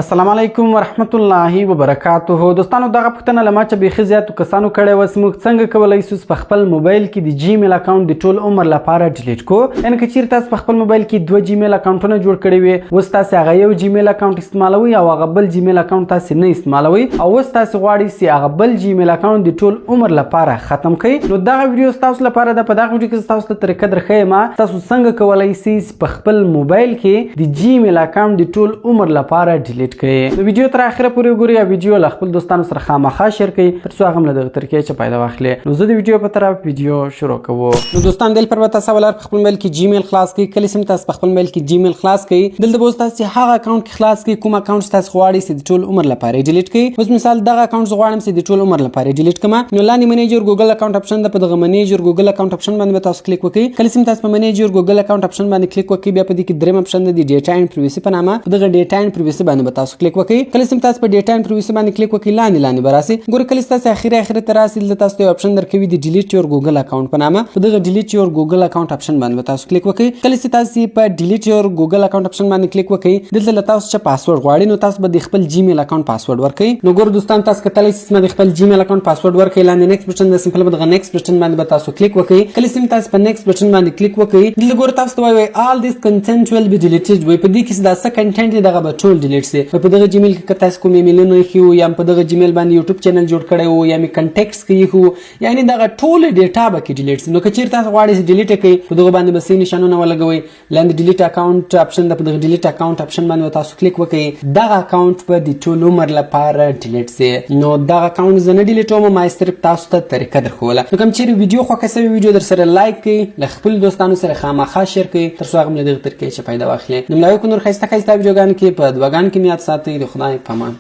السلام علیکم ورحمت الله وبرکاته. دوستانو دغه پوښتنه له ما چې بیخي زیاتو کسانو کړې وه چې موږ څنګه کولی شو په خپل موبایل کې د جیمیل اکاونټ د ټول عمر لپاره ډیلیټ کړو. یعنې که چیرې تاسو په خپل موبایل کې دوه جیمیل اکاونټونه جوړ کړي وي، اوس تاسو هغه یو جیمیل اکاونټ استعمالوئ او هغه بل جیمیل اکاونټ تاسو نه استعمالوئ او اوس تاسو غواړئ چې هغه بل جیمیل اکاونټ د ټول عمر لپاره ختم کړئ، نو دغه ویډیو تاسو لپاره ده. په دغه ویډیو کې تاسو ته طریقه درښیم تاسو څنګه کولی شئ په خپل موبایل کې د جیمیل اکاونټ د ټول عمر لپاره ډیلیټ کړئ. نو ویډیو تر اخره پورې وګورئ او ویډیو له خپل دوستانو سره خامخا شیر کړئ تر څو هغه هم له دغه طریقې څخه فایده واخلي. نو زه د ویډیو په طرف ویډیو شروع کوو. نو دوستان دلته پر تاسو ولر په خپل موبایل کې جیمیل خلاص کړئ. کله چې تاسو په خپل موبایل کې جیمیل خلاص کړئ، دلته به تاسو هغه اکاونټ کې خلاص کړئ کوم اکاونټ تاسو غواړئ چې د ټول عمر لپاره ډیلیټ کړئ. اوس مثال دغه اکاونټ غواړم چې د ټول عمر لپاره ډیلیټ کړم، نو لاندې منیجر ګوګل اکاونټ اپشن ده، په دغه منیجر ګوګل اکاونټ اپشن باندې تاسو کلیک وکړئ. کله چې تاسو په منیجر ګوګل اکاونټ اپشن باندې کلیک وکړئ، بیا په دې کې دریم اپشن ده د ډیټا اینډ پرایوسی په نامه، په دغه ډیټا اینډ پرایوسی باندې تاسو کلیک وکړئ. کله چې تاسو په ډیټا اینډ پرایوسی باندې کلیک وکړئ، لاندې براسي ګور کله تاسو اخیری ته راسي، دلته تاسو یو اپشن درکوي د ډیلیټ یور ګوګل اکاونټ په نامه، په دغه ډیلیټ یور ګوګل اکاونټ اپشن باندې تاسو کلیک وکړئ. کله چې تاسو په ډیلیټ یور ګوګل اکاونټ اپشن باندې کلیک وکړئ، دلته له تاسو چې پاسورډ غواړئ، نو تاسو به د خپل جیمیل اکاونټ پاسورډ ورکړئ. نو ګور دوستان تاسو کتلی چې د خپل جیمیل اکاونټ پاسورډ ورکړئ، لاندې نیکسټ بټن د سمپل په دغه نیکسټ بټن باندې تاسو کلیک وکړئ. کله چې تاسو په نیکسټ بټن باندې کلیک وکړئ، دلته ګور تاسو ته وایي all this content will be deleted، وایي په دې کې چې دا څه کنټینټ دی دغه به ټول ډیلیټ شي. په دغه جیمیل کې تاسو کوم ایمیلونه ایښي یا په دغه جیمیل باندې یوټیوب چینل جوړ کړی وو یا می کنټیکټس کې ایښو، یعنی دغه ټول ډیټا به کې ډیلیټ شي. نو که چیرته تاسو غواړئ چې ډیلیټ کړئ، په دغه باندې به سې نشانونه ولګوئ، لاندې ډیلیټ اکاونټ اپشن ده، په دغه ډیلیټ اکاونټ اپشن باندې تاسو کلیک وکړئ. دغه اکاونټ په د ټول عمر لپاره ډیلیټ شي. نو دغه اکاونټ زه نه ډیلیټوم، ما صرف تاسو ته طریقه درښوله. نو کوم چیرې ویډیو خوښه شوې ویډیو در سره لایک کړئ، له خپل دوستانو سره خامخا شیر کړئ تر څو هغه هم له دغه طریقې څخه فایده واخلي. نو ملایکو نور ښایسته ویډیوګانو کې په دعاګانو کې مې یاد ساتئ. د خدای په امان.